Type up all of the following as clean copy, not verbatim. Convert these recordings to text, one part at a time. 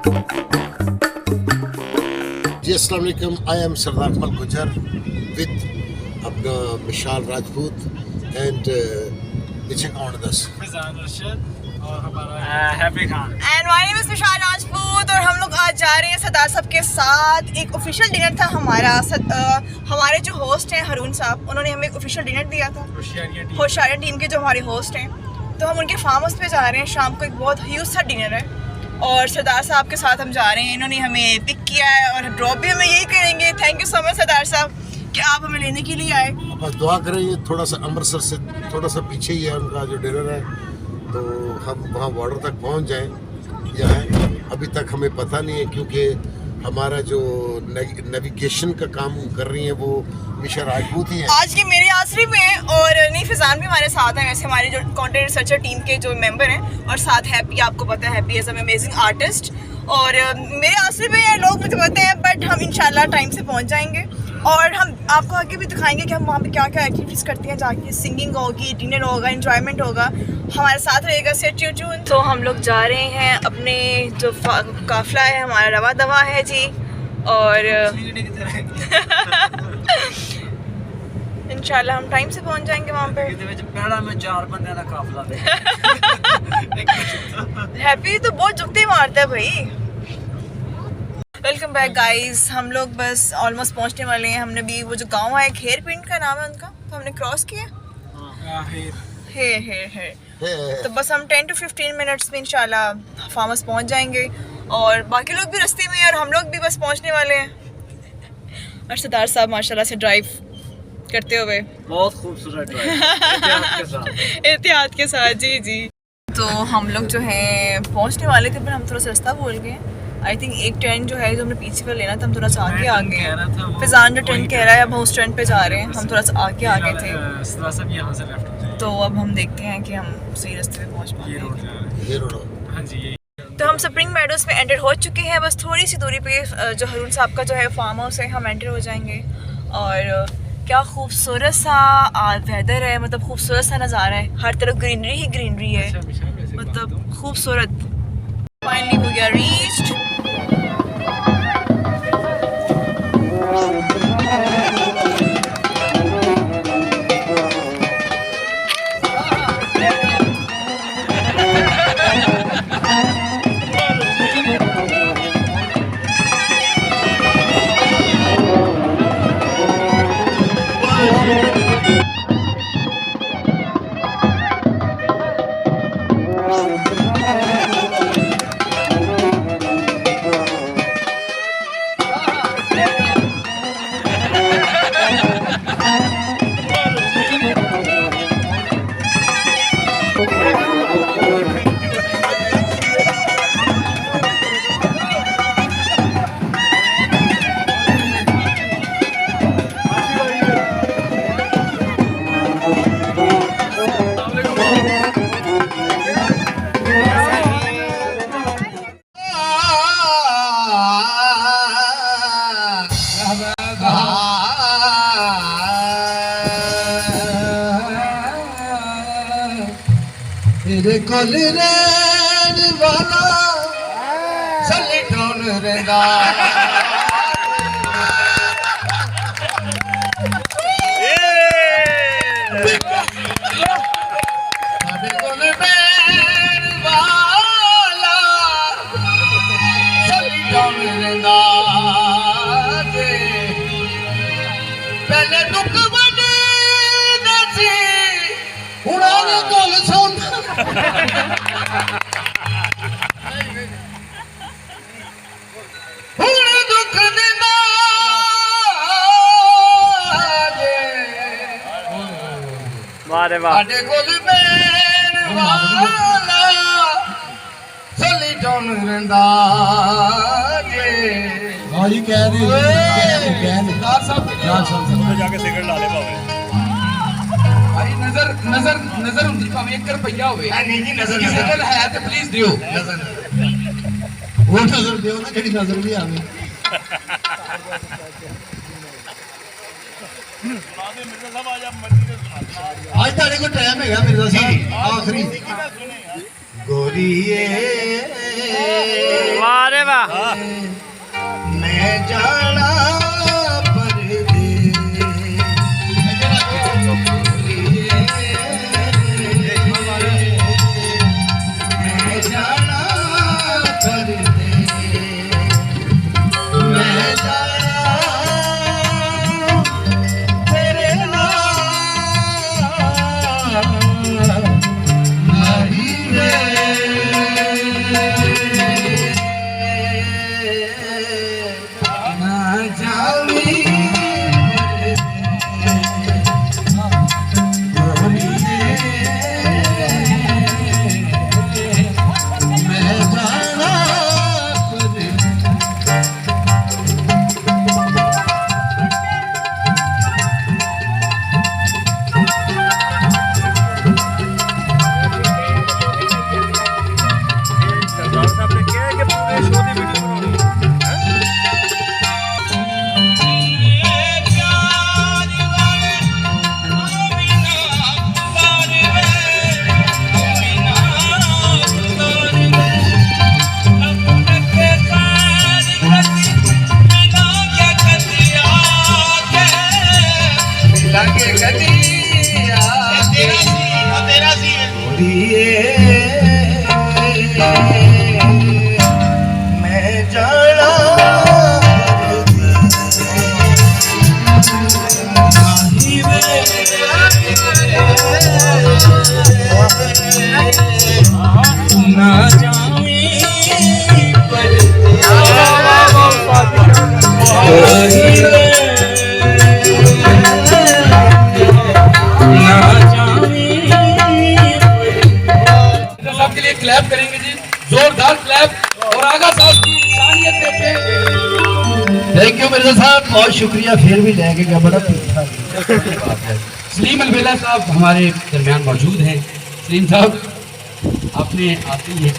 जी अस्सलाम वालेकुम, I am सरदार कमल गुजर विद अपना मिशाल राजपूत एंड पीछे कौन दस Happy Khan and my name is Mishal Rajput और हम लोग आज जा रहे हैं सरदार साहब के साथ। एक ऑफिशियल डिनर था हमारा। हमारे जो होस्ट हैं हरून साहब, उन्होंने हमें एक ऑफिशियल डिनर दिया था। होशियारिया टीम के जो हमारे होस्ट हैं, तो हम उनके फार्म हाउस पे जा रहे हैं। शाम को एक बहुत ह्यूज सा डिनर है और सरदार साहब के साथ हम जा रहे हैं। इन्होंने हमें पिक किया है और ड्रॉप भी हमें यही करेंगे। थैंक यू सो मच सरदार साहब कि आप हमें लेने के लिए आए। बस दुआ करें, ये थोड़ा सा अमृतसर से थोड़ा सा पीछे ही है उनका जो डिनर है, तो हम वहाँ बॉर्डर तक पहुँच जाएं या है अभी तक हमें पता नहीं है, क्योंकि हमारा जो नेविगेशन का काम कर रही हैं वो मिशा राजपूत ही है। आज ये मेरे आसरी में है और नहीं फिजान भी हमारे साथ हैं। वैसे हमारे जो कंटेंट रिसर्चर टीम के जो मेंबर हैं, और साथ हैप्पी, आपको पता है happy is an amazing artist. और मेरे आसरी में ये लोग मुझे पता है, बट हम इंशाल्लाह टाइम से पहुंच जाएंगे और हम आपको आगे भी दिखाएंगे कि हम वहाँ पे क्या क्या एक्टिविटीज़ करते हैं। जाके सिंगिंग होगी, डिनर होगा, एंजॉयमेंट होगा, हमारे साथ रहेगा। Stay tuned. तो हम लोग जा रहे हैं, अपने जो काफिला है हमारा रवा दवा है जी, और इंशाल्लाह हम टाइम से पहुंच जाएंगे वहाँ पे। में 4 बंदे का काफिला हैप्पी तो बहुत जुगते मारता है भाई। वेलकम बैक गाइस, हम लोग बस ऑलमोस्ट पहुंचने वाले हैं। हमने भी वो जो गांव है, खेर पिंड का नाम है उनका, तो हमने क्रॉस किया। हेर तो बस हम 10 to 15 मिनट्स में इंशाल्लाह फार्म हाउस पहुंच जाएंगे और बाकी लोग भी रास्ते में हैं और हम लोग भी बस पहुंचने वाले हैं। और सरदार साहब माशाल्लाह से ड्राइव करते हुए बहुत खूबसूरत एहतियात के साथ जी जी। तो हम लोग जो है पहुंचने वाले थे, पर हम थोड़ा सा रास्ता भूल गए। आई थिंक एक ट्रेन जो है जो हमने पीछे का लेना था, हम थोड़ा सा आगे आ गए हैं। फिजान जो ट्रेन कह रहा है अब हम उस ट्रेन पे जा रहे हैं, हम थोड़ा सा आगे आ गए थे। तो अब हम देखते हैं कि हम सही रास्ते पे पहुंच पाएंगे। तो हम स्प्रिंग मेडोज में एंटर हो चुके हैं। बस थोड़ी सी दूरी पे जो हरून साहब का जो है फार्म हाउस है, हम एंटर हो जाएंगे। और क्या खूबसूरत सा वेदर है, मतलब खूबसूरत सा नज़ारा है, हर तरफ ग्रीनरी ही ग्रीनरी है, मतलब खूबसूरत। Finally we are reached. तेरे कोल रहन वाला सली टोन रहंदा तेरे कोल रहन वाला सली टोन रहंदा पहले दुख बने दसी हुणा ने कोल सुन दुख दिंदा वारे वाह साडे कोल बैण वाला सली टोन रंदा जे भाई कह दे जाके सिगरेट ला ले भावे भाई नजर नजर नजर हुंदी भावे 1 रुपया होवे नहीं जी नजर नजर है ते प्लीज दियो नजर वो नजर दियो ना जेडी नजर भी आवे आज तारे को टाइम है मिर्जा साहब आखिरी गोरिए वारे वाह मैं जाना क्लैप करेंगे जी, जोरदार क्लैप। और आगा साहब की इंसानियत देखते। थैंक यू मिर्जा साहब, बहुत शुक्रिया। फिर भी लेके गया बड़ा तीखा। सलीम अलबेला साहब हमारे दरमियान मौजूद हैं। सलीम साहब, आपने आते ही एक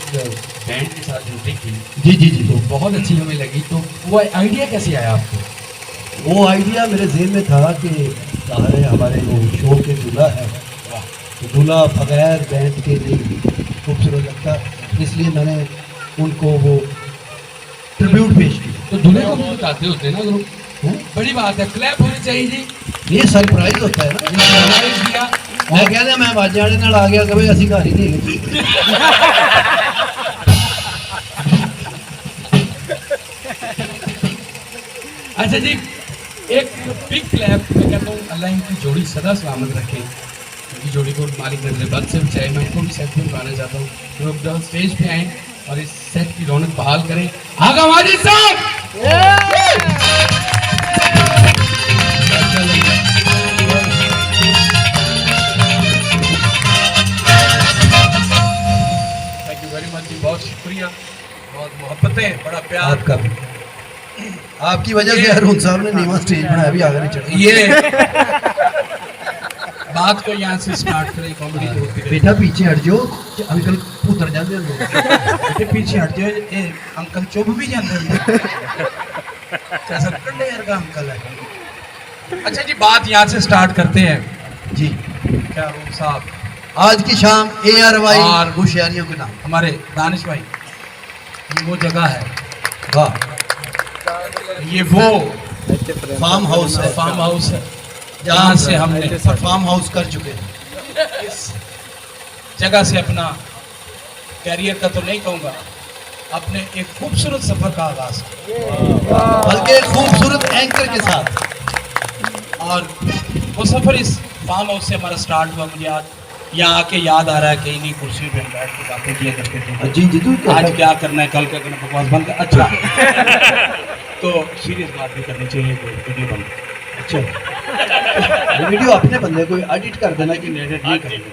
बैंड के साथ एंट्री की। जी जी जी, तो बहुत अच्छी हमें लगी। तो वो आइडिया कैसे आया आपको? वो आइडिया मेरे जहन में था कि हमारे वो शो के दूल्हा है, तो दूल्हा बगैर बैंड के नहीं खूबसूरत लगता, इसलिए मैंने उनको वो ट्रिब्यूट पेश किया। तो दूल्हे को भी बताते होते हैं ना लोग, बड़ी बात है। क्लैप होनी चाहिए जी। ये सरप्राइज होता है ना। सरप्राइज दिया। मैं कहते मैं बाजारे नाल आ गया कभी असी घर ही नहीं गए। अच्छा जी, एक बिग क्लैप। मैं कहता हूँ अल्लाह इनकी जोड़ी सदा सलामत रखे। इनकी जोड़ी को मालिक नजर बद से बचाए। मैं इनको भी सेट में बुलाना चाहता हूँ, लोग जब स्टेज पे आए और इस सेट की रौनक बहाल करें। आगा माजिद साहब, थैंक यू वेरी मच जी, बहुत शुक्रिया, बहुत मोहब्बतें, बड़ा प्यार। आपका भी, आपकी वजह से अरुण साहब ने नीवा स्टेज बनाया, भी आगे नहीं चढ़ा। ये बात को यहाँ से स्टार्ट करें, कॉमेडी तो होती रहे। बेटा पीछे हट जाओ, अंकल उतर जाते हैं लोग। बेटे पीछे हट जाओ, ये अंकल चुभ भी जाते हैं। कैसा कंडे यार का अंकल है। अच्छा जी, बात यहाँ से स्टार्ट करते हैं जी। क्या रूप साहब, आज की शाम ARY और होशियारियों के नाम। हमारे दानिश भाई, ये वो जगह है, वाह, ये वो फार्म हाउस है, फार्म हाउस है जहाँ से हमने फार्म हाउस कर चुके हैं। इस जगह से अपना कैरियर का तो नहीं कहूँगा, अपने एक खूबसूरत सफर का आगाज किया, बल्कि खूबसूरत एंकर के साथ। और वो सफर इस फार्म हाउस से हमारा स्टार्ट हुआ। मुझे आज यहाँ आके याद आ रहा है कि इन्हीं कुर्सी पे बैठ के बातें किया करते थे। जी जी, तो आज क्या करना है, कल क्या करना है, बकवास बंद कर। अच्छा तो सीरियस बात भी करनी चाहिए, वीडियो बंद। अच्छा, ये वीडियो अपने बंदे को एडिट कर देना कि एडिट नहीं करेंगे।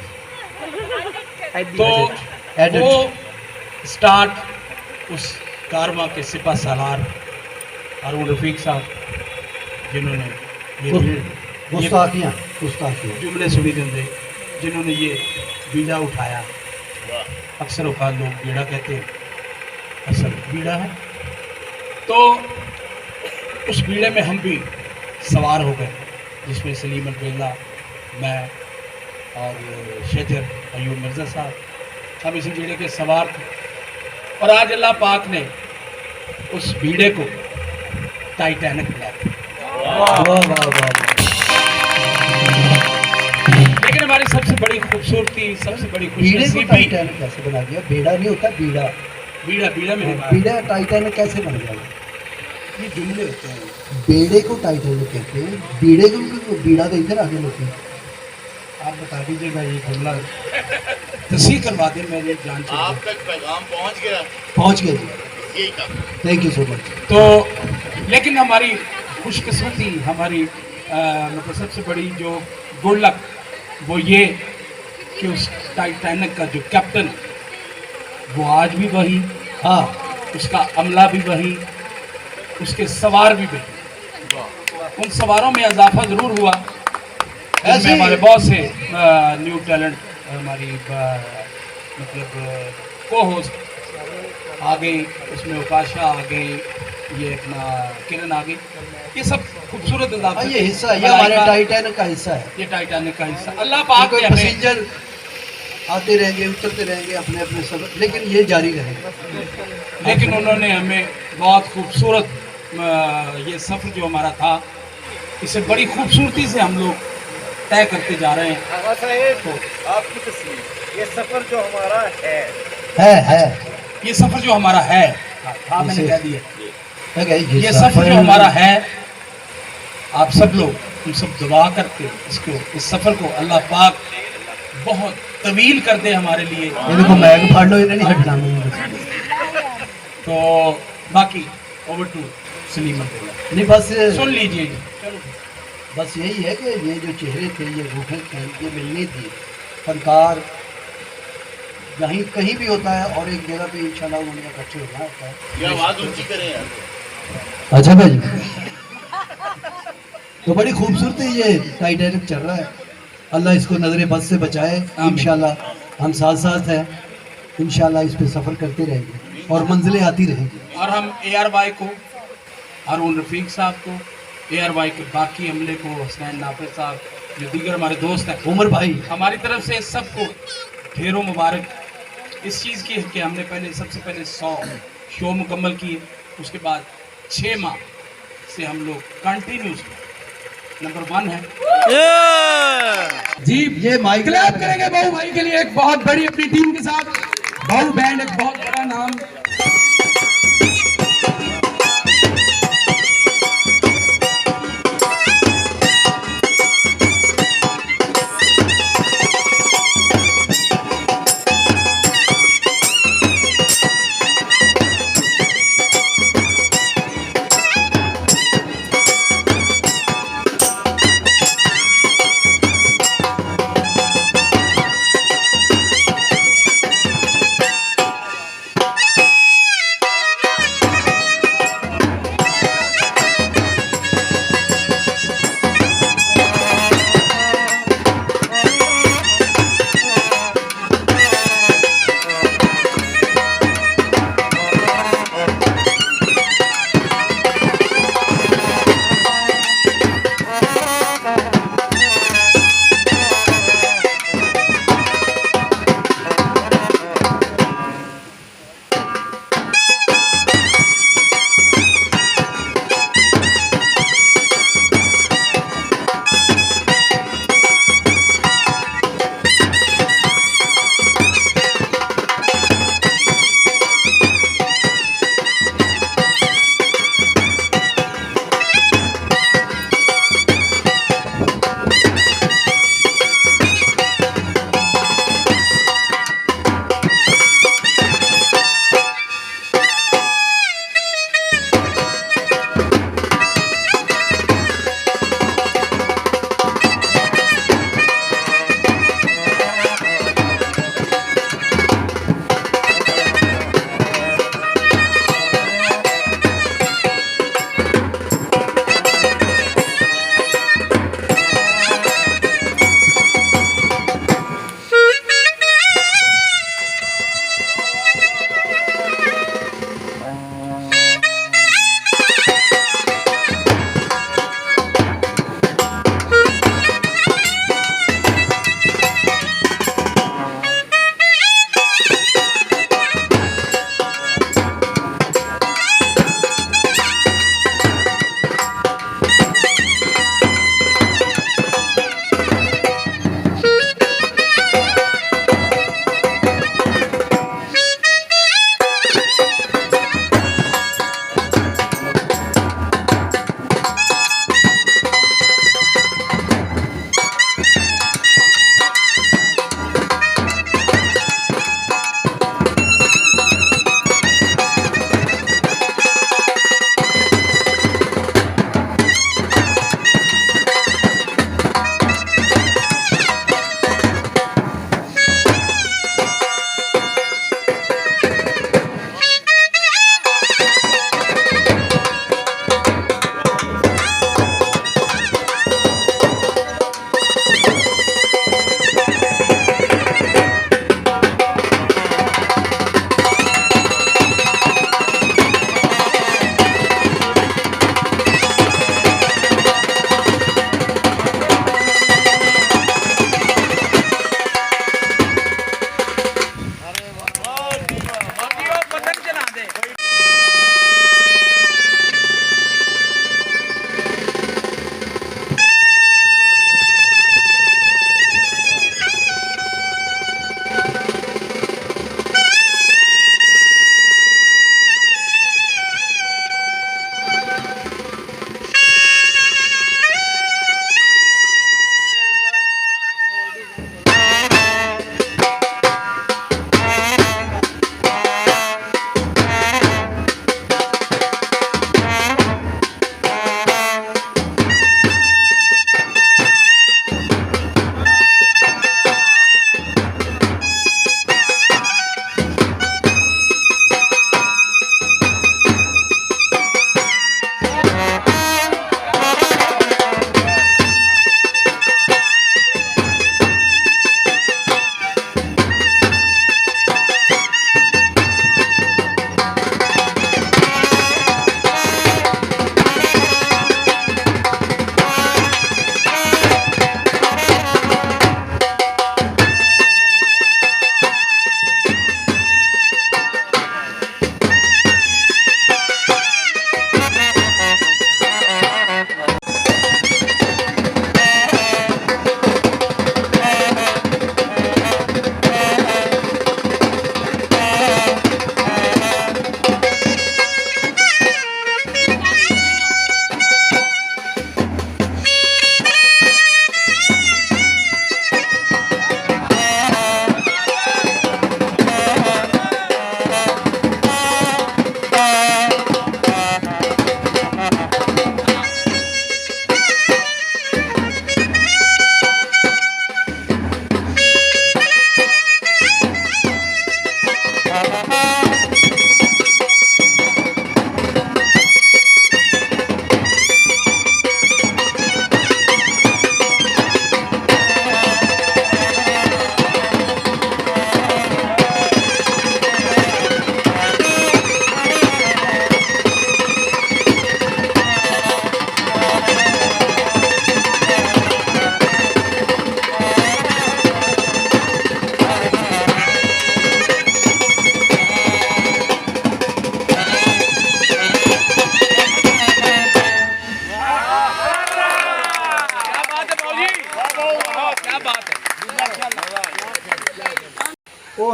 तो एडिट। वो स्टार्ट उस कारवा के सिपा सालार अरुण रफीक साहब, जिन्होंने ये गुस्ताखियाँ जुमले सुनी देंगे, जिन्होंने ये बीड़ा उठाया। अक्सर औकात लोग बीड़ा कहते हैं, असल बीड़ा है। तो उस बीड़े में हम भी सवार हो गए, जिसमें सलीम अलबेला, मैं और शेजर अयूब मिर्ज़ा साहब, हम इसी बीड़े के सवार थे। और आज अल्लाह पाक ने उस बीड़े को टाइटैनिक बुलाते हैं। वाह वाह वाह। लेकिन हमारी सबसे बड़ी खूबसूरती, सबसे बड़ी बीड़े को खुशनसीबी, टाइटैनिक कैसे बना दिया? बेड़ा नहीं होता, बीड़ा। बीड़ा बीड़ा मेरे पास बीड़ा टाइटैनिक कैसे बन गया? ये जुमले होते हैं। बेड़े को टाइटैनिक कहते हैं, बीड़े को बीड़ा तो इधर आगे लोग हैं। आप बता दीजिए, मैं ये जुमला तस्हीह करवा दें, मैं ये जान चाहिए। आप तक पैगाम पहुंच गया, पहुंच गए जी, यही काम। Thank you so much. तो लेकिन हमारी खुशकिस्मती, हमारी मतलब सबसे बड़ी जो गुड लक वो ये कि उस टाइटैनिक का जो कैप्टन वो आज भी वही, हाँ, उसका अमला भी वही, उसके सवार भी वही। उन सवारों में इजाफा ज़रूर हुआ। ऐसे इसमें ही- हमारे बहुत से न्यू टैलेंट, हमारी मतलब को होस्ट आ गई, उसमें उपाशा आ गई, ये अपना किरण आ गई। ये सब खूबसूरत इजाफा। हाँ, ये हिस्सा, ये हमारे टाइटैनिक का हिस्सा है। ये टाइटैनिक का हिस्सा। अल्लाह पाक कोई ने हमें, पैसेंजर आते रहेंगे, उतरते रहेंगे अपने अपने सफर, लेकिन ये जारी रहेगा। लेकिन उन्होंने हमें बहुत खूबसूरत ये सफ़र जो हमारा था, इसे बड़ी खूबसूरती से हम लोग तय करते जा रहे हैं। आगा साहेब, आपकी तस्वीर, ये सफर जो हमारा है ये सफ़र जो हमारा है, हाँ मैंने कह दिया, ये सफ़र जो हमारा है, आप सब लोग, हम सब दुआ करके इस सफ़र को अल्लाह पाक बहुत तवील कर दे हमारे लिए। इनको मैग फाड़ लो, इन्हें नहीं हटना मुझे। तो बाकी ओवर टू सलीम अब्दुल्ला, नहीं, बस सुन लीजिए जी। चलो बस यही है कि ये जो चेहरे थे, ये रूहें थी, ये मिलनी थी। फनकार कहीं कहीं भी होता है और एक जगह पे इंशाल्लाह उन्होंने इकट्ठे होना होता है। ये आवाज ऊंची करें यार। अच्छा भाई, तो बड़ी खूबसूरती ये टाइटैनिक चल रहा है। अल्लाह इसको नजर बद से बचाए। आमीन। इंशाल्लाह हम साथ साथ हैं, इंशाल्लाह इस पे सफ़र करते रहेंगे और मंजिलें आती रहेंगी। और हम ARY को, हारून रफ़ीक साहब को, ARY के बाकी अमले को, हसनैन नाफिज साहब, जो दीगर हमारे दोस्त हैं, उमर भाई, हमारी तरफ से सबको ढेरों मुबारक इस चीज़ की कि हमने सबसे पहले 100 शो मुकम्मल किए। उसके बाद 6 माह से हम लोग कंटिन्यूस नंबर 1 है जी। ये माइक क्लैप करेंगे बहू भाई के लिए, एक बहुत बड़ी अपनी टीम के साथ। बहू बैंड एक बहुत बड़ा नाम।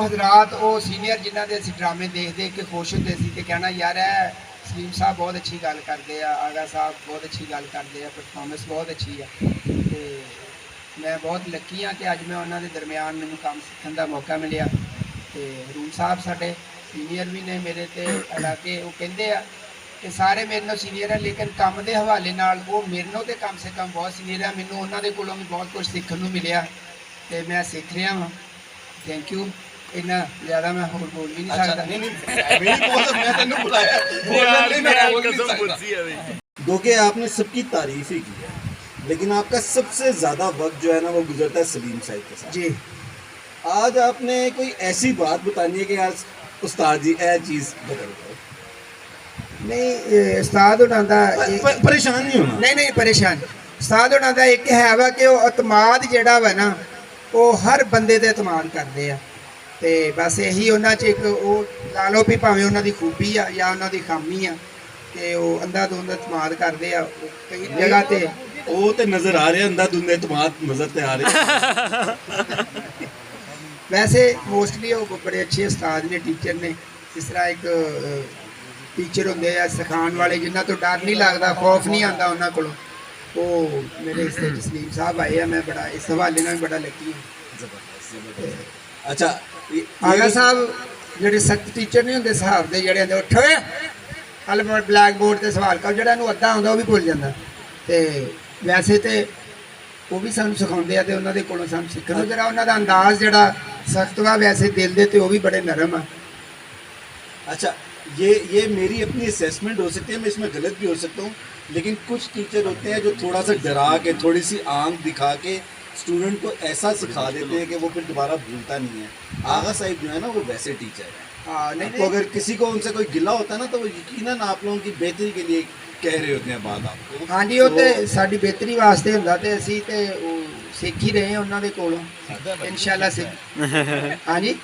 ਹਜ਼ਰਾਤ ਉਹ ਸੀਨੀਅਰ ਜਿਨ੍ਹਾਂ ਦੇ ਅਸੀਂ ਡਰਾਮੇ ਦੇਖ ਕੇ ਖੁਸ਼ ਹੁੰਦੇ ਸੀ ਤੇ ਕਹਿਣਾ ਯਾਰ ਇਹ ਸਲੀਮ ਸਾਹਿਬ ਬਹੁਤ ਅੱਛੀ ਗੱਲ ਕਰਦੇ ਆ, ਆਗਾ ਸਾਹਿਬ ਬਹੁਤ ਅੱਛੀ ਗੱਲ ਕਰਦੇ ਆ, ਪਰਫਾਰਮੈਂਸ ਬਹੁਤ ਅੱਛੀ ਆ। ਤੇ ਮੈਂ ਬਹੁਤ ਲੱਕੀ ਹਾਂ ਕਿ ਅੱਜ ਮੈਂ ਉਹਨਾਂ ਦੇ ਦਰਮਿਆਨ ਮੈਨੂੰ ਕੰਮ ਸਿੱਖਣ ਦਾ ਮੌਕਾ ਮਿਲਿਆ। ਤੇ ਹਰੂਨ ਸਾਹਿਬ ਸਾਡੇ ਸੀਨੀਅਰ ਵੀ ਨੇ ਮੇਰੇ, ਤੇ ਹਾਲਾਂਕਿ ਉਹ ਕਹਿੰਦੇ ਆ ਕਿ ਸਾਰੇ ਮੇਰੇ ਨਾਲ ਸੀਨੀਅਰ ਹੈ, ਲੇਕਿਨ ਕੰਮ ਦੇ ਹਵਾਲੇ ਨਾਲ ਉਹ ਮੇਰੇ ਨਾਲ ਤੇ ਕਮ ਸੇ ਕਮ ਬਹੁਤ ਸੀਨੀਅਰ ਹੈ। ਮੈਨੂੰ ਉਹਨਾਂ ਦੇ ਕੋਲੋਂ ਵੀ ਬਹੁਤ ਕੁਝ ਸਿੱਖਣ ਨੂੰ ਮਿਲਿਆ ਤੇ ਮੈਂ ਸਿੱਖ ਰਿਹਾ ਹਾਂ। Thank you. इतना ज़्यादा मैं और बोल भी नहीं सकता। दो के आपने सबकी तारीफ ही की है, लेकिन आपका सबसे ज़्यादा वक्त जो है ना वो गुजरता है सलीम साहब के साथ। जी आज आपने कोई ऐसी बात बतानी है कि आज उस्ताद जी यह चीज़ बदल दो। नहीं उस्ताद होना दा परेशान नहीं होना। नहीं परेशान उस्ताद होना दा एक है वा कि वो अतमाद जिहड़ा वा ना वो हर बंदे ते अतमाद करते हैं। ਤੇ ਬਸ ਇਹੀ ਉਹਨਾਂ 'ਚ ਇੱਕ ਉਹ ਲਾ ਲਓ ਵੀ ਭਾਵੇਂ ਉਹਨਾਂ ਦੀ ਖੂਬੀ ਆ ਜਾਂ ਉਹਨਾਂ ਦੀ ਖਾਮੀ ਆ ਤੇ ਉਹ ਅੰਧਾ ਧੁੰਦ ਇਤਮਾਦ ਕਰਦੇ ਆ ਕਈ ਜਗ੍ਹਾ ਤੇ। ਉਹ ਤੇ ਨਜ਼ਰ ਆ ਰਿਹਾ ਅੰਧਾ ਧੁੰਦ ਇਤਮਾਦ ਨਜ਼ਰ ਤੇ ਆ ਰਿਹਾ। ਵੈਸੇ ਮੋਸਟਲੀ ਉਹ ਬੜੇ ਅੱਛੇ ਉਸਤਾਦ ਨੇ, ਟੀਚਰ ਨੇ। ਜਿਸ ਤਰ੍ਹਾਂ ਇੱਕ ਟੀਚਰ ਹੁੰਦੇ ਆ ਸਿਖਾਉਣ ਵਾਲੇ ਜਿਨ੍ਹਾਂ ਤੋਂ ਡਰ ਨਹੀਂ ਲੱਗਦਾ, ਖੌਫ ਨਹੀਂ ਆਉਂਦਾ ਉਹਨਾਂ ਕੋਲੋਂ। ਉਹ ਮੇਰੇ ਹਿੱਸੇ 'ਚ ਸਲੀਮ ਸਾਹਿਬ ਆਏ ਆ। ਮੈਂ ਬੜਾ ਇਸ ਹਵਾਲੇ ਨਾਲ ਬੜਾ ਲੱਕੀ ਹਾਂ। अच्छा ਆਗਾ ਸਾਹਿਬ ਜਿਹੜੇ ਸਖਤ ਟੀਚਰ ਨਹੀਂ ਹੁੰਦੇ ਹਿਸਾਬ ਦੇ, ਜਿਹੜੇ ਆਂਦੇ ਉੱਠ ਹਲ ਬਲੈਕ ਬੋਰਡ ਤੇ ਸਵਾਲ ਕਰ, ਜਿਹੜਾ ਇਹਨੂੰ ਅੱਧਾ ਆਉਂਦਾ ਉਹ ਵੀ ਭੁੱਲ ਜਾਂਦਾ। ਤੇ ਵੈਸੇ ਤੇ ਉਹ ਵੀ ਸਾਨੂੰ ਸਿਖਾਉਂਦੇ ਆ ਤੇ ਉਹਨਾਂ ਦੇ ਕੋਲੋਂ ਸਾਨੂੰ ਸਿੱਖਣ ਨੂੰ ਜਿਹੜਾ ਉਹਨਾਂ ਦਾ ਅੰਦਾਜ਼ ਜਿਹੜਾ ਸਖਤ ਵਾ, ਵੈਸੇ ਦਿਲ ਦੇ ਤੇ ਉਹ ਵੀ ਬੜੇ ਨਰਮ ਆ। अच्छा ये मेरी अपनी असेसमेंट हो सकती है, मैं इसमें गलत भी हो सकता हूँ, लेकिन कुछ टीचर होते हैं जो थोड़ा सा डरा के, थोड़ी सी आंख दिखा के स्टूडेंट को ऐसा सिखा देते हैं कि वो फिर दोबारा भूलता नहीं है। आगा साहिब जो है ना वो वैसे टीचर है। नहीं तो अगर किसी को उनसे कोई गिला होता है ना तो वो यकीनन आप लोगों की बेहतरी के लिए कह रहे होते हैं बात आपको। हाँ जी, वो तो साड़ी बेहतरी वास्ते हुंदा ते असीं ते सीख ही रहे हैं उन्हां दे कोलों इंशाअल्लाह सीख। हाँ जी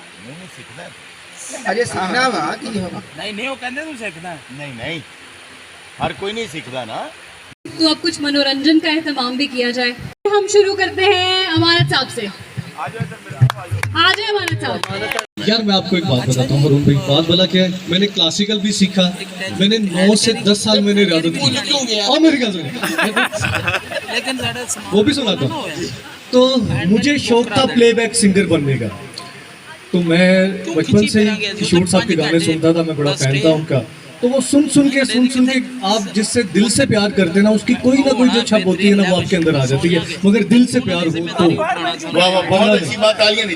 अजे सीखना वा की होगा। नहीं वो कहते तू सीखना। नहीं हर कोई नहीं सीखता ना। तो अब कुछ मनोरंजन का एहतमाम भी किया जाए। हम शुरू करते हैं अमानत साहब से। आ जाए अमानत साहब। यार मैं आपको एक बात बताता हूँ अरुण भाई, बात बोला क्या है, मैंने क्लासिकल भी सीखा, मैंने 9 से 10 साल मैंने रियादत की। और मेरी गल सुनिए, वो भी सुना था। तो मुझे शौक था प्लेबैक सिंगर बनने का। तो मैं बचपन से किशोर साहब के गाने सुनता था, मैं बड़ा फैन था उनका। तो वो सुन के आप जिससे दिल से प्यार करते हैं ना, उसकी कोई ना कोई जो छप होती है ना वो आपके अंदर आ जाती है। मगर दिल से प्यार हो तो बहुत अच्छी बात। तालियां।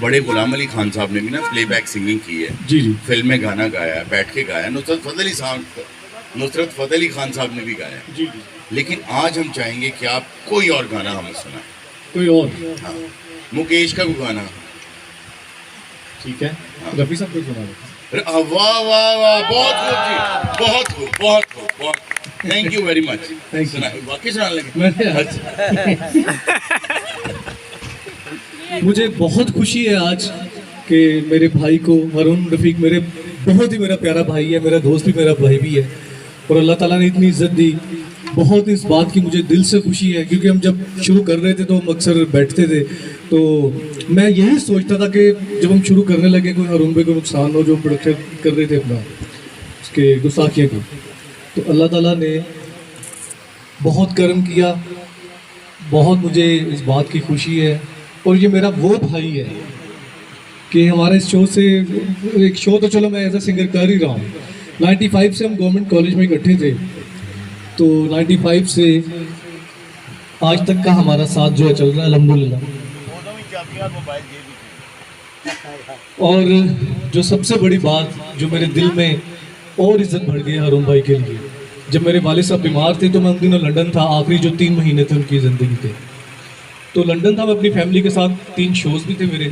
बड़े गुलाम अली खान साहब ने भी ना प्लेबैक सिंगिंग की है। जी फिल्म में गाना गाया, बैठ के गाया। नुसरत फतेह अली खान साहब ने भी गाया। जी। लेकिन आज हम चाहेंगे कि आप कोई और गाना हमें सुनाएं। कोई और? हाँ, मुकेश का कोई गाना। ठीक है, रफी साहब को सुना दो। वाह वाह वाह, बहुत खूब। Thank you very much. वाकई सुना लगे। मुझे बहुत खुशी है आज कि मेरे भाई को अरुण रफीक मेरा प्यारा भाई है, मेरा दोस्त भी, मेरा भाई भी है। और अल्लाह ताला ने इतनी इज्जत दी, बहुत इस बात की मुझे दिल से खुशी है। क्योंकि हम जब शुरू कर रहे थे तो हम अक्सर बैठते थे, तो मैं यही सोचता था कि जब हम शुरू करने लगे कोई अरुण भाई को नुकसान हो, जो हम प्रोडक्शन कर रहे थे अपना उसके गुस्ताखिया की। तो अल्लाह ताला ने बहुत करम किया, बहुत मुझे इस बात की खुशी है। और ये मेरा वो भाई है कि हमारे इस शो से, एक शो तो चलो मैं एज ए सिंगर कर ही रहा हूँ। 95 से हम गवर्नमेंट कॉलेज में इकट्ठे थे, तो 95 से आज तक का हमारा साथ जो है चल रहा है अल्हम्दुलिल्लाह। और जो सबसे बड़ी बात जो मेरे दिल में और इज्जत बढ़ गई अरुण भाई के लिए, जब मेरे वालिद साहब बीमार थे तो मैं उन दिनों लंदन था, आखिरी जो 3 महीने थे उनकी ज़िंदगी के, तो लंदन था मैं अपनी फैमिली के साथ, 3 शोज़ भी थे मेरे,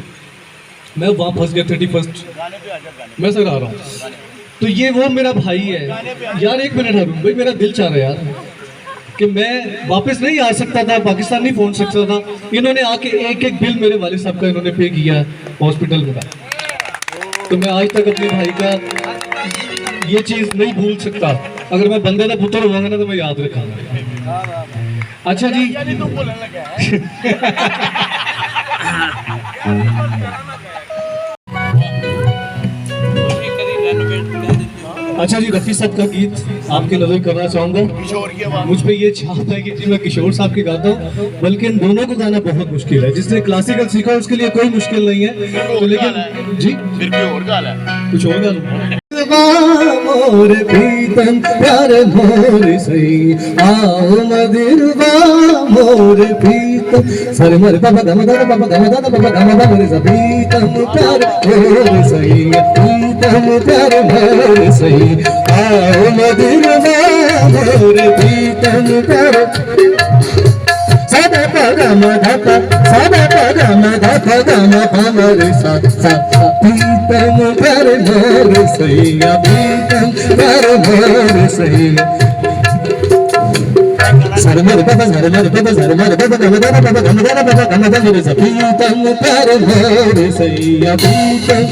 मैं वहाँ फंस गया 31 मैं सर आ रहा हूँ। तो ये वो मेरा भाई है यार। एक मिनट अरुण भाई, मेरा दिल चाह रहा है यार कि मैं वापस नहीं आ सकता था, पाकिस्तान नहीं पहुंच सकता था। इन्होंने आके एक बिल मेरे वालिद साहब का इन्होंने पे किया हॉस्पिटल में। तो मैं आज तक अपने भाई का ये चीज़ नहीं भूल सकता। अगर मैं बंदे का पुत्र होगा ना तो मैं याद रखूंगा। अच्छा जी अच्छा जी, रफ़ी साहब का गीत आपके नजर करना चाहूंगा। किशोर की आवाज मुझ पे ये छाप है कि जी मैं किशोर साहब के गाता हूँ, बल्कि इन दोनों को गाना बहुत मुश्किल है। जिसने क्लासिकल सीखा उसके लिए कोई मुश्किल नहीं है, तो लेकिन जी फिर कोई और गाल है कुछ और गाना। मोर प्रीतम प्यार मोर सही आओ मदिरवा मोर प्रीतम सर मर पापा गम दा पापा गम दा पापा गम दा मोर सा प्रीतम प्यार मोर सही प्रीतम प्यार मोर सही आओ मदिरवा मोर प्रीतम प्यार सदा पगम धप सदा पगम धप गम हमर सा प्रीतम प्यार मोर सैया प्रीतम प्यार मोर सैया सरमर बाबा सरमर बाबा सरमर बाबा गम दा बाबा गम दा बाबा गम दा मोर सा प्रीतम प्यार मोर सैया प्रीतम।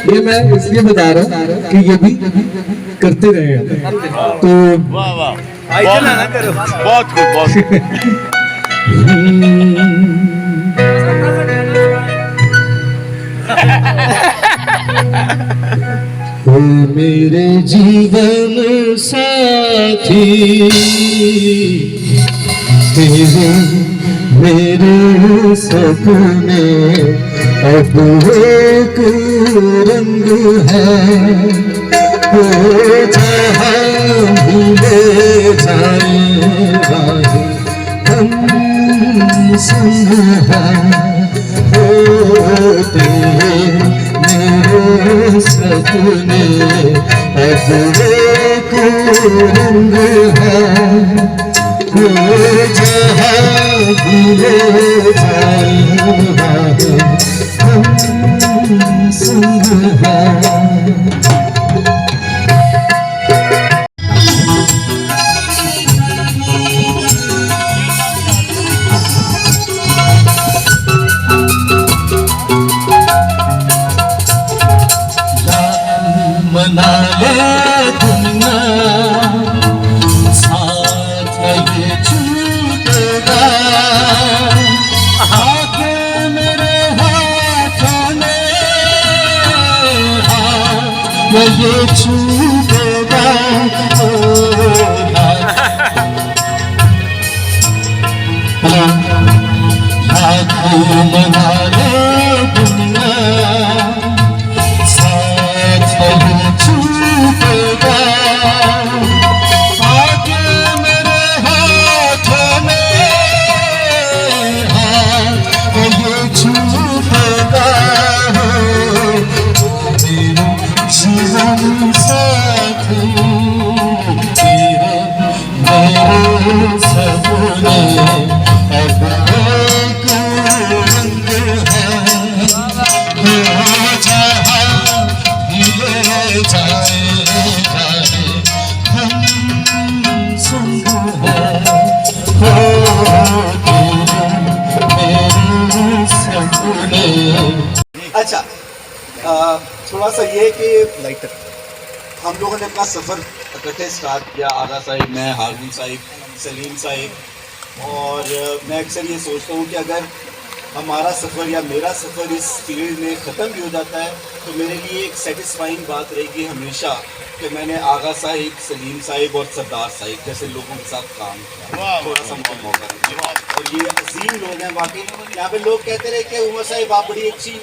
ये मैं इसलिए बता रहा हूँ कि ये भी करते रहे हैं तो वाह वाह बहुत खूब बहुत खूब। ओ मेरे जीवन साथी तेरे मेरे सपने अब एक रंग है ओ जहाँ भी ले जाएगा हम संग हैं ओ तेरे मेरे सपने अब एक रंग है ओ जहाँ भी ले जाएगा हम संग हैं। मना ले दुनिया साथ ये छूटेगा आके मेरे हाथों में हाथ ये छूटेगा मना ले दुनिया छूटेगा आगे मेरे हाथों में हाथ ये छूटेगा तेरे जीवन साथी तेरे मेरे सपने अब एक रंग है जहाँ ले जाएगा हम संग हैं मेरे सपने। अच्छा थोड़ा सा ये कि लाइटर हम लोगों ने अपना सफ़र इकट्ठे स्टार्ट किया, आगा साहिब, मैं, हारून साहिब, सलीम साहिब, और मैं अक्सर ये सोचता हूँ कि अगर हमारा सफ़र या मेरा सफ़र इस फील्ड में ख़त्म भी हो जाता है तो मेरे लिए एक सेटिस्फाइंग बात रहेगी हमेशा कि मैंने आगा साहिब, सलीम साहिब और सरदार साहिब जैसे लोगों के साथ काम किया, थोड़ा सा मुझे मौका दिया। और ये अजीम लोग हैं वाकई। यहाँ पे लोग कहते रहे कि उमर साहिब आप बड़ी अच्छी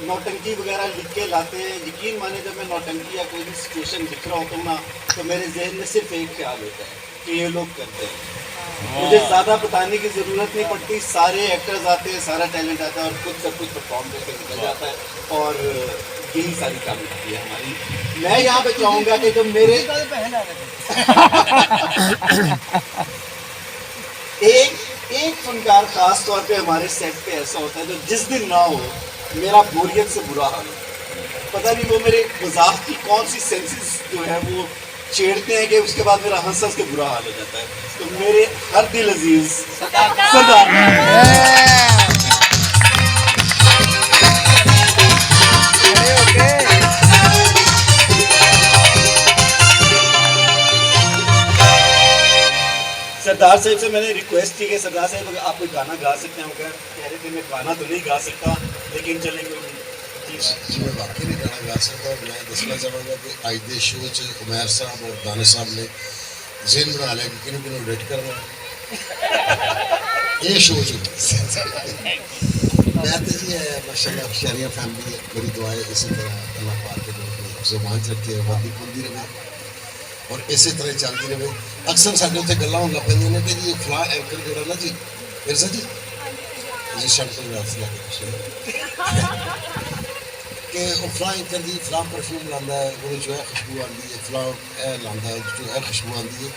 नौटंकी वगैरह लिख के लाते हैं। यकीन माने जब मैं नौटंकी या कोई भी सिचुएशन लिख रहा होता हूँ ना तो मेरे जहन में सिर्फ एक ख्याल होता है कि ये लोग करते हैं। मुझे ज़्यादा बताने की ज़रूरत नहीं पड़ती, सारे एक्टर्स आते हैं, सारा टैलेंट आता है और खुद सब कुछ परफॉर्म करके निकल जाता है और यही सारी कामयाबी है हमारी। मैं यहाँ पे चाहूँगा कि जब मेरे एक फनकार खास तौर पे हमारे सेट पे ऐसा होता है जो जिस दिन ना हो मेरा बोरियत से बुरा हाल है। पता नहीं वो मेरे मजाक की कौन सी सेंसेस जो है वो छेड़ते हैं कि उसके बाद मेरा हंस के बुरा हाल हो जाता है। तो मेरे हर दिल अजीज सरदार साहब से मैंने रिक्वेस्ट की कि सरदार साहब आप कोई गाना गा सकते हैं, वो कह रहे थे मैं गाना तो नहीं गा सकता लेकिन चलेंगे जी मैं वाकई नहीं गाना गा सकता। और मैं दसना चाहूँगा कि आज के शो च उमैर साहब और दानिश साहब ने जेन बना लिया कि किनू किनू एडिट करना ये शो च मैं तो जी माशाल्लाह शहरिया फैमिली मेरी दुआएं इसी तरह अल्लाह पाक के जुबान च रखे वादी खुलती रहे और इसी तरह चलती रहे। अक्सर साढ़े उत्ते गल्लां होन लग पैंदियां ने कि जी फलां एंकर जिहड़ा ना जी मिर्जा जी जी शंकर व्यास लगे कि वो फलां एंकर जी फलां परफ्यूम लांदा है वो जो है खुशबू आती है फलां लांदा है जो है खुशबू आती है।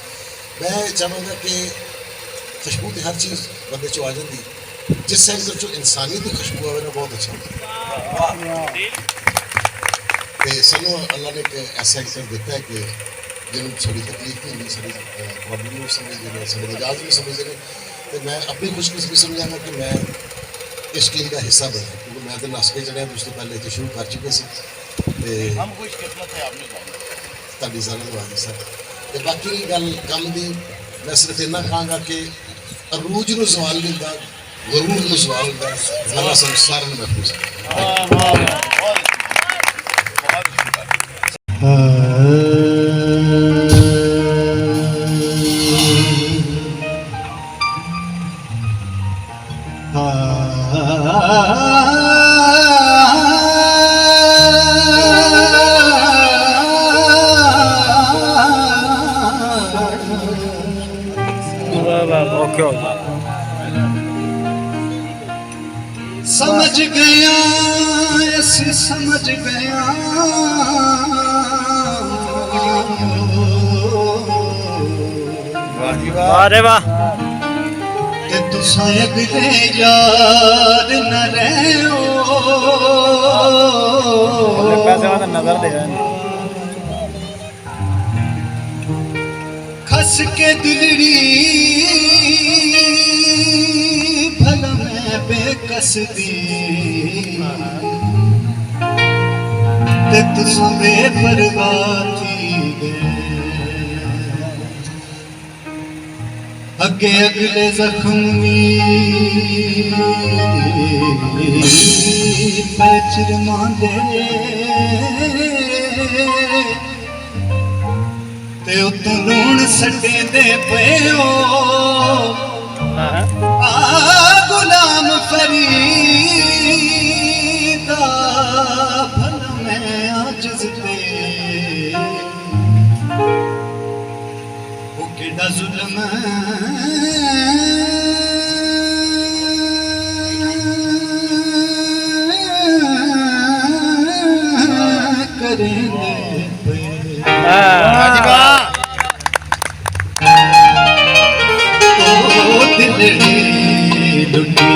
मैं चाहांगा कि खुशबू तो हर चीज़ बंदे चो आ जाती जिस सेक्टर चो इंसानियत की खुशबू आवे ना बहुत अच्छा होता है। सानू अल्लाह ने एक ऐसा एंकर दिता है कि जिन्होंने थोड़ी तकलीफ नहीं होती सारी प्रॉब्लम नहीं समझते हैं सारे मिजाज नहीं समझते हैं। तो मैं अपनी खुशकिस्मती समझांगा कि मैं इस टीम का हिस्सा बना क्योंकि मैं तो नस के चढ़िया तो उससे पहले तो शुरू कर चुके थे। हम खुशकिस्मत है आपने ताड़ी सारा नवाजी सर तो बाकी गल कम की मैं सिर्फ इन्ना कहांगा कि अरूज को सवाल नहीं होता गरूर को सवाल होता अल्लाह सब सारे महफूज समझ गया ऐसे समझ गया अरे वाह ते तुसा अगले यार न रहो नजर दे खस के दिलड़ी भला मैं बेकस दी ते तुसा बेपरवाह थी गए अगे अगले जख्मी पैचर मांदे ते उत्तों लूण सटे दे पियो आ गुलाम फरीदा भला मैं आजिज़ ते वो केड़ा जुल्म करेंगे दिलड़ी लुटी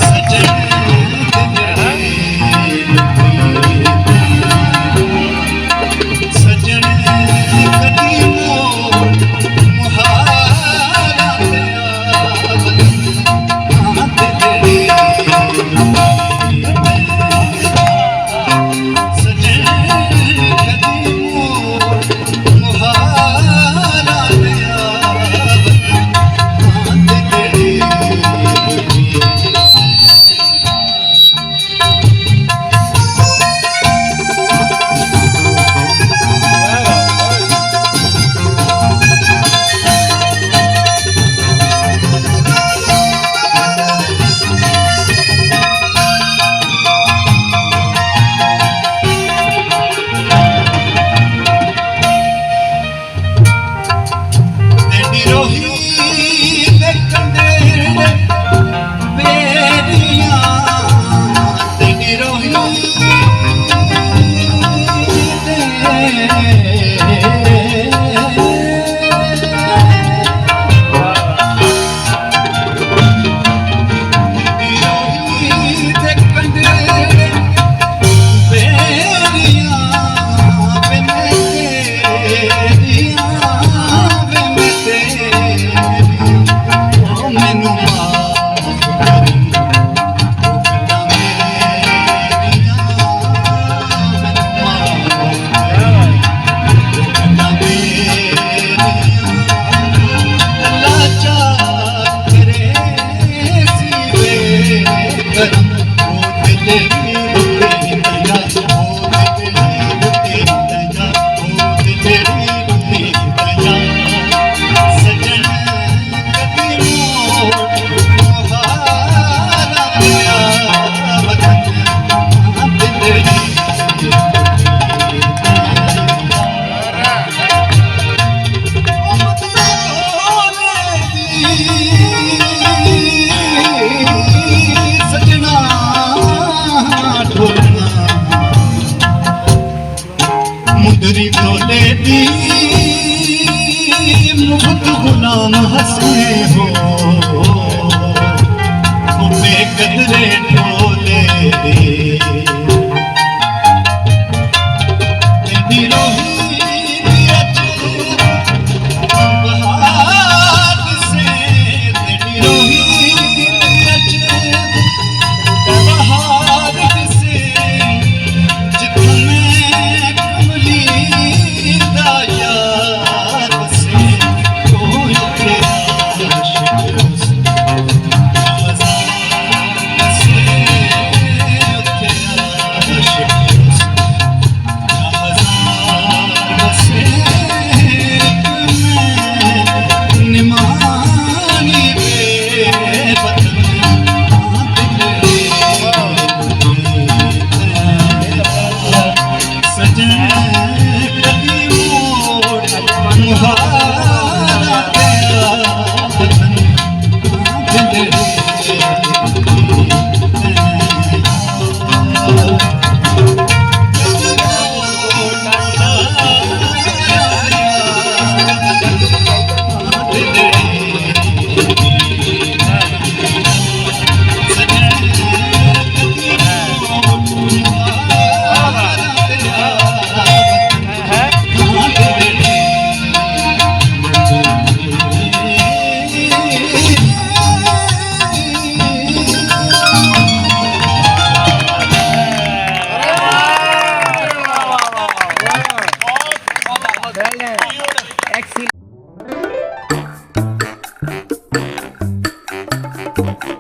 सजन सजन कदीमों मुहारा दिलड़ी सजन कदीमों मुहारा तेरी ढोले दी मुफ्त गुलाम हंसने हो बेकदरे ढोले दे तेरी रोही बहार से तेरी रोही बहार से जितने कमली दा यार से कोई तेरा आशिक Excellent.